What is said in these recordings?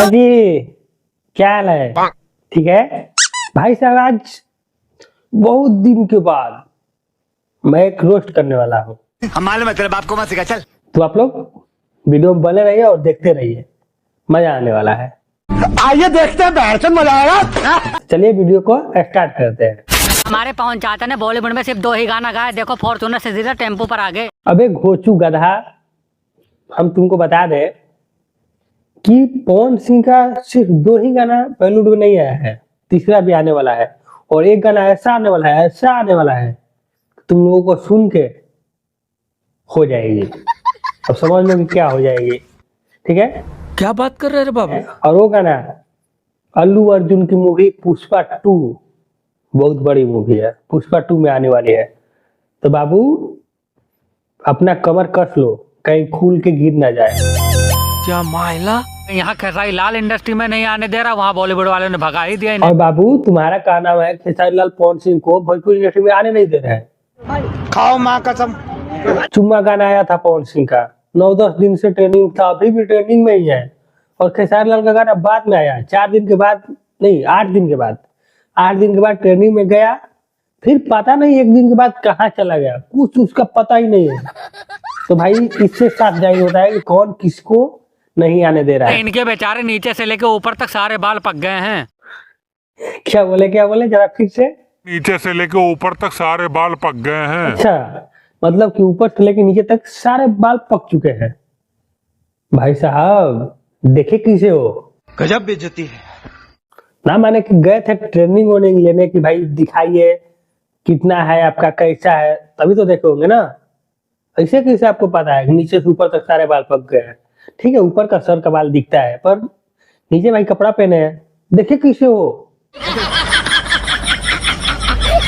हाँ जी, क्या हाल है? ठीक है भाई साहब। आज बहुत दिन के बाद मैं एक रोस्ट करने वाला हूँ। हम मालूम है तेरे बाप को मत सिखा, चल। तो आप लोग वीडियो में बने रहिए और देखते रहिए, मजा आने वाला है। आइए देखते हैं, बैठ मजा आएगा। चलिए वीडियो को स्टार्ट करते हैं। हमारे पवन चाचा ने बॉलीवुड में सिर्फ 2 ही गाना गाया। देखो फॉर्च्यूनर से सीधा टेम्पो पर आ गए। अबे घोचू गधा, हम तुमको बता दें कि पवन सिंह का सिर्फ 2 ही गाना बॉलीवुड में नहीं आया है, तीसरा भी आने वाला है। और एक गाना ऐसा आने वाला है, ऐसा आने वाला है, तुम लोगों को सुन के हो जाएगी। अब समझ लो कि क्या हो जाएगी। ठीक है, क्या बात कर रहे रे बाबू? और वो गाना अल्लू अर्जुन की मूवी पुष्पा 2, बहुत बड़ी मूवी है, पुष्पा 2 में आने वाली है। तो बाबू अपना कमर कस लो, कहीं खुल के गिर ना जाए। क्या मायला? यहाँ खेसारी लाल इंडस्ट्री में नहीं आने दे रहा, वहाँ बॉलीवुड वालों ने भगा ही दिया इन्हें। और बाबू तुम्हारा क्या नाम है, खेसारी लाल पवन सिंह को भोजपुरी इंडस्ट्री में आने नहीं दे रहे हैं। खाओ माँ कसम। चुम्मा गाना आया था पवन सिंह का, 9-10 दिन से ट्रेनिंग था, अभी भी ट्रेनिंग में ही है। और खेसारी लाल का गाना बाद में आया, 4 दिन के बाद, नहीं 8 दिन के बाद। 8 दिन के बाद ट्रेनिंग में गया, फिर पता नहीं 1 दिन के बाद कहाँ चला गया, कुछ उसका पता ही नहीं है। तो भाई इससे साफ जाहिर होता है कि कौन किसको नहीं आने दे रहा है। इनके बेचारे नीचे से लेके ऊपर तक सारे बाल पक गए हैं। क्या बोले जरा फिर से। नीचे से लेके ऊपर तक सारे बाल पक गए हैं। अच्छा, मतलब कि ऊपर से लेके नीचे तक सारे बाल पक चुके हैं। भाई साहब देखे किसे हो, गजब बेइज्जती है। ना माने कि गए थे ट्रेनिंग वोर्निंग लेने की, भाई दिखाइए कितना है आपका, कैसा है, तभी तो देखे होंगे ना। ऐसे कैसे आपको पता है कि नीचे से ऊपर तक सारे बाल पक गए हैं? ठीक है, ऊपर का सर का बाल दिखता है, पर नीचे भाई कपड़ा पहने हैं, देखे किसे हो।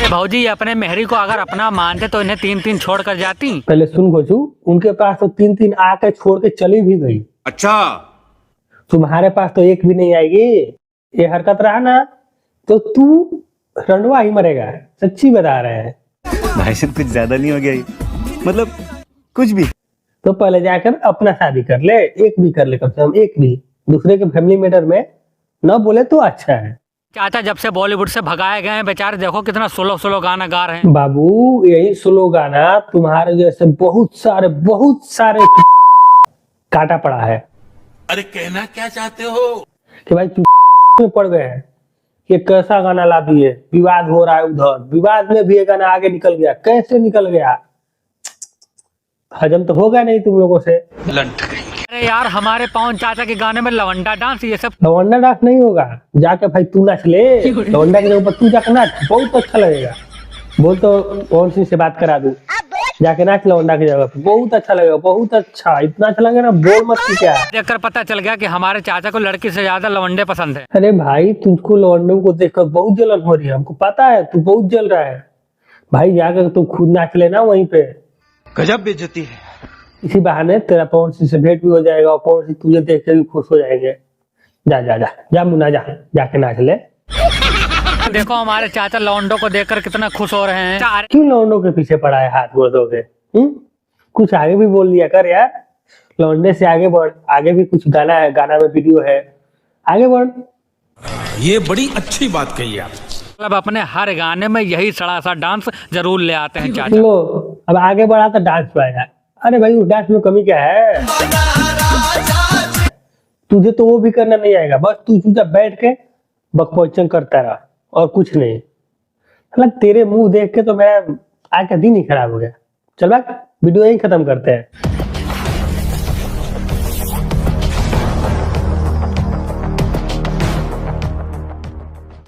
भाजी ये अपने मेहरी को अगर अपना मानते तो इन्हें 3-3 छोड़ कर जाती। पहले सुन घोचू, उनके पास तो 3-3 आके छोड़ के चली भी गई। अच्छा, तुम्हारे पास तो एक भी नहीं आएगी। ये हरकत रहा ना तो तू रंडवा ही मरेगा, सच्ची बता रहे हैं। भाई साहब कुछ ज्यादा नहीं हो गया ये? मतलब कुछ भी। तो पहले जाकर अपना शादी कर ले, एक भी कर ले, कम से कम एक भी। दूसरे के फैमिली मैटर में न बोले तो अच्छा है। चाचा जब से बॉलीवुड से भगाए गए हैं बेचारे, देखो कितना सोलो गाना गा रहे हैं। बाबू यही स्लो गाना तुम्हारे जैसे बहुत सारे काटा पड़ा है। अरे कहना क्या चाहते हो? कि भाई में पड़ गए हैं, ये कैसा गाना ला दिए, विवाद हो रहा है उधर, विवाद में भी ये गाना आगे निकल गया। कैसे निकल गया? हजम तो होगा नहीं तुम लोगों से। अरे यार हमारे पवन चाचा के गाने में लवंडा डांस ये सब लवंडा डांस नहीं होगा, जाके भाई तू नाच ले, लवंडा के ऊपर तू जाके नाच, बहुत अच्छा लगेगा। बोल तो पवन सिंह से बात करा दूं, जाके नाच लवंडा की जगह पे, बहुत अच्छा लगेगा, बहुत अच्छा। इतना अच्छा लगेगा ना, बोल मत की क्या। देखकर पता चल गया कि हमारे चाचा को लड़की से ज्यादा लवंडे पसंद है। अरे भाई तुझको लवंडों को देखकर बहुत जलन हो रही है, हमको पता है तू बहुत जल रहा है। भाई जाकर तू खुद नाच लेना वहीं पे। गजब बेइज्जती है। इसी बहाने तेरा पवन सिंह से भेंट भी हो जाएगा और पवन सिंह तुझे देख के भी खुश हो जाएंगे। जा जा जा जा मुन्ना, जा जाके नाच ले। देखो हमारे चाचा लवंडों को देखकर कितना खुश हो रहे हैं। क्यों लवंडों के पीछे पड़ा है हाथ गोदों के? कुछ आगे भी बोल लिया कर यार, लवंडे से आगे बढ़। आगे भी कुछ गाना है, गाना में वीडियो है, आगे बढ़। ये बड़ी अच्छी बात कही आप। मतलब अपने हर गाने में यही सड़ा सा डांस जरूर ले आते हैं चाचा। लो अब आगे बढ़ा तो डांस पे आएगा। अरे भाई उस डांस में कमी क्या है? तुझे तो वो भी करना नहीं आएगा, बस तू चुपचाप बैठ के बकवास करता रहा और कुछ नहीं। मतलब तेरे मुंह देख के तो मेरा आज का दिन ही खराब हो गया। चल भाई वीडियो यही खत्म करते हैं।